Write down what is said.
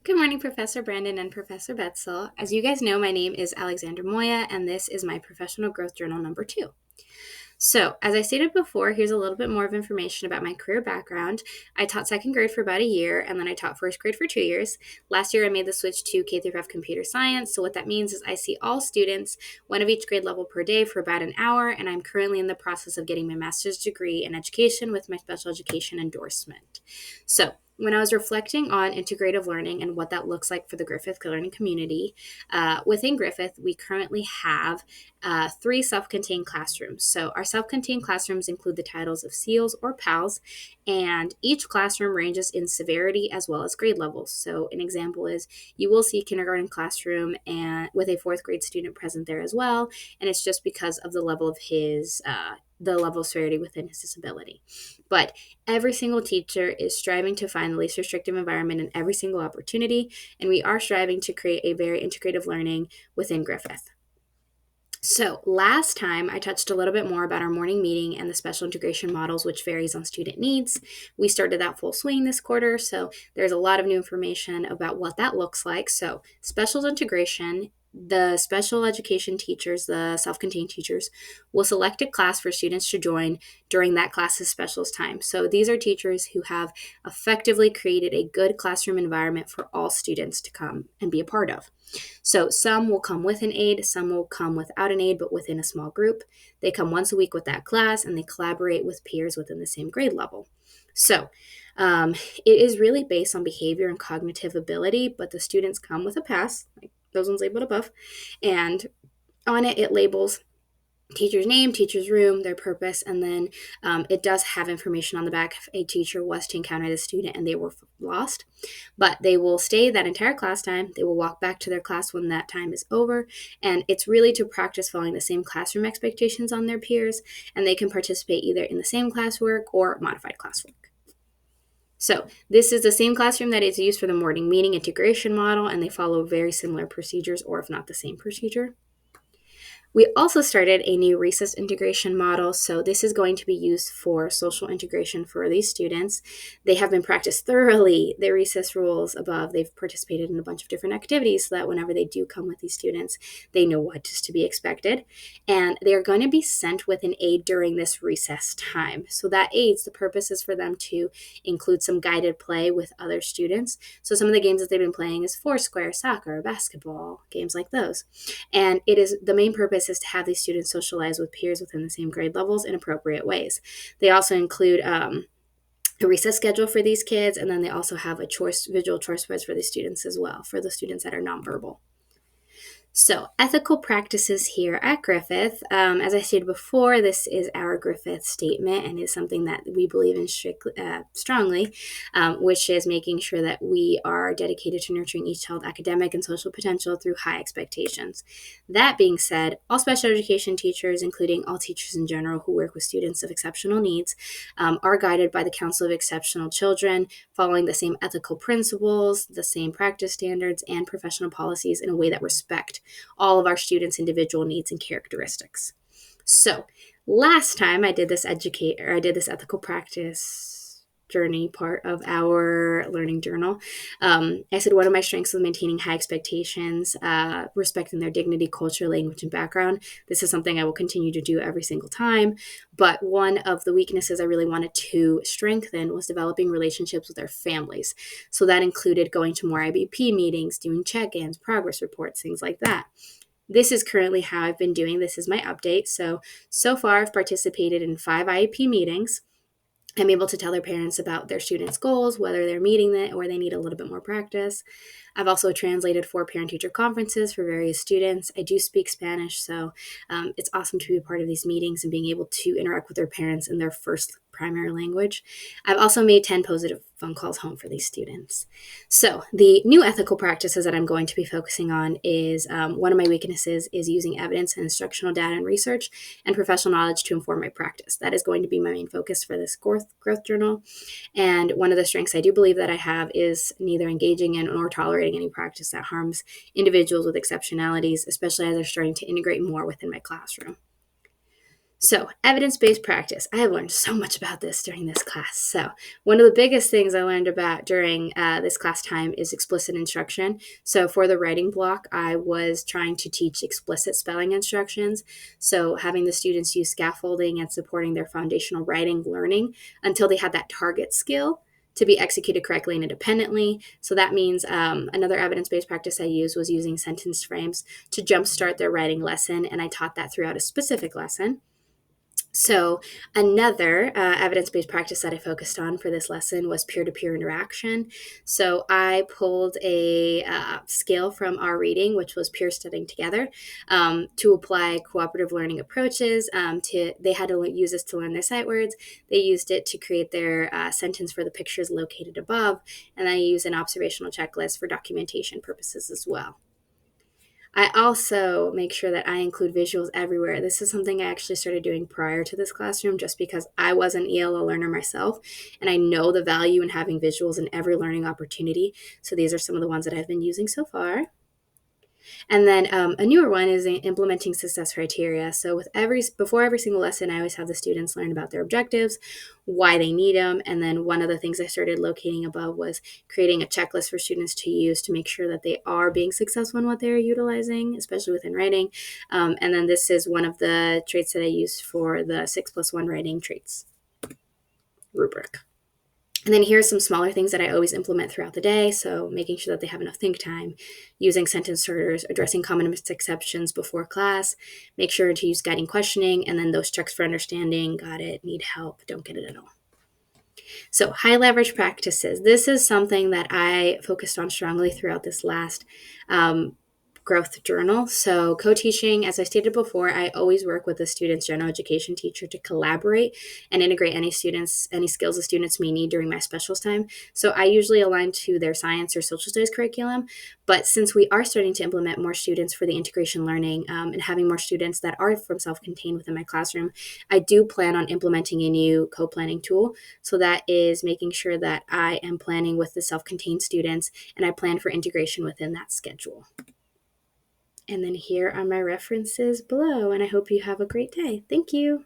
Good morning, Professor Brandon and Professor Betzel. As you guys know, my name is Alexandra Moya, and this is my Professional Growth Journal number 2. So, as I stated before, here's a little bit more of information about my career background. I taught second grade for about a year, and then I taught first grade for 2 years. Last year, I made the switch to K through 5 computer science. So, what that means is I see all students, one of each grade level per day, for about an hour, and I'm currently in the process of getting my master's degree in education with my special education endorsement. So, when I was reflecting on integrative learning and what that looks like for the Griffith learning community, within Griffith, we currently have 3 self-contained classrooms. So our self-contained classrooms include the titles of SEALs or PALs, and each classroom ranges in severity as well as grade levels. So an example is you will see a kindergarten classroom and with a 4th grade student present there as well, and it's just because of the level of the level of severity within his disability. But every single teacher is striving to find the least restrictive environment in every single opportunity, and we are striving to create a very integrative learning within Griffith. So, last time I touched a little bit more about our morning meeting and the special integration models, which varies on student needs. We started that full swing this quarter, so there's a lot of new information about what that looks like. So, special integration, the special education teachers, the self contained teachers, will select a class for students to join during that class's specials time. So, these are teachers who have effectively created a good classroom environment for all students to come and be a part of. So some will come with an aide, some will come without an aide, but within a small group. They come once a week with that class and they collaborate with peers within the same grade level. So it is really based on behavior and cognitive ability, but the students come with a pass, like those ones labeled above, and on it, it labels teacher's name, teacher's room, their purpose, and then it does have information on the back if a teacher was to encounter the student and they were lost. But they will stay that entire class time. They will walk back to their class when that time is over, and it's really to practice following the same classroom expectations on their peers, and they can participate either in the same classwork or modified classwork. So this is the same classroom that is used for the morning meeting integration model, and they follow very similar procedures, or if not the same procedure. We also started a new recess integration model, so this is going to be used for social integration for these students. They have been practiced thoroughly, the recess rules above. They've participated in a bunch of different activities so that whenever they do come with these students, they know what is to be expected. And they're going to be sent with an aide during this recess time. So that aids, the purpose is for them to include some guided play with other students. So some of the games that they've been playing is Foursquare, soccer, basketball, games like those. And it is the main purpose is to have these students socialize with peers within the same grade levels in appropriate ways. They also include a recess schedule for these kids, and then they also have a visual choice boards for the students as well, for the students that are nonverbal. So, ethical practices here at Griffith. As I stated before, this is our Griffith statement and is something that we believe in strongly, which is making sure that we are dedicated to nurturing each child's academic and social potential through high expectations. That being said, all special education teachers, including all teachers in general who work with students of exceptional needs, are guided by the Council of Exceptional Children, following the same ethical principles, the same practice standards, and professional policies in a way that respect all of our students' individual needs and characteristics. So, last time I did this ethical practice journey part of our learning journal. I said one of my strengths was maintaining high expectations, respecting their dignity, culture, language, and background. This is something I will continue to do every single time. But one of the weaknesses I really wanted to strengthen was developing relationships with their families. So that included going to more IBP meetings, doing check-ins, progress reports, things like that. This is currently how I've been doing. This is my update. So far, I've participated in 5 IEP meetings. I'm able to tell their parents about their students' goals, whether they're meeting it or they need a little bit more practice. I've also translated 4 parent-teacher conferences for various students. I do speak Spanish, so it's awesome to be a part of these meetings and being able to interact with their parents in their first primary language. I've also made 10 positive phone calls home for these students. So the new ethical practices that I'm going to be focusing on is one of my weaknesses is using evidence and instructional data and research and professional knowledge to inform my practice. That is going to be my main focus for this growth journal. And one of the strengths I do believe that I have is neither engaging in nor tolerating any practice that harms individuals with exceptionalities, especially as they're starting to integrate more within my classroom. So, evidence-based practice. I have learned so much about this during this class. So, one of the biggest things I learned about during this class time is explicit instruction. So, for the writing block, I was trying to teach explicit spelling instructions. So, having the students use scaffolding and supporting their foundational writing learning until they had that target skill to be executed correctly and independently. So that means another evidence-based practice I used was using sentence frames to jumpstart their writing lesson, and I taught that throughout a specific lesson. So, another evidence based practice that I focused on for this lesson was peer to peer interaction. So, I pulled a scale from our reading, which was peer studying together, to apply cooperative learning approaches. They had to use this to learn their sight words. They used it to create their sentence for the pictures located above, and I used an observational checklist for documentation purposes as well. I also make sure that I include visuals everywhere. This is something I actually started doing prior to this classroom just because I was an ELL learner myself, and I know the value in having visuals in every learning opportunity. So these are some of the ones that I've been using so far. And then a newer one is implementing success criteria. So before every single lesson, I always have the students learn about their objectives, why they need them, and then one of the things I started locating above was creating a checklist for students to use to make sure that they are being successful in what they're utilizing, especially within writing. And then this is one of the traits that I use for the 6+1 writing traits rubric. And then here's some smaller things that I always implement throughout the day. So making sure that they have enough think time, using sentence starters, addressing common misconceptions before class, make sure to use guiding questioning, and then those checks for understanding, got it, need help, don't get it at all. So high leverage practices. This is something that I focused on strongly throughout this last growth journal. So co-teaching, as I stated before, I always work with the student's general education teacher to collaborate and integrate any skills the students may need during my specials time. So I usually align to their science or social studies curriculum. But since we are starting to implement more students for the integration learning and having more students that are from self-contained within my classroom, I do plan on implementing a new co-planning tool. So that is making sure that I am planning with the self-contained students and I plan for integration within that schedule. And then here are my references below, and I hope you have a great day. Thank you.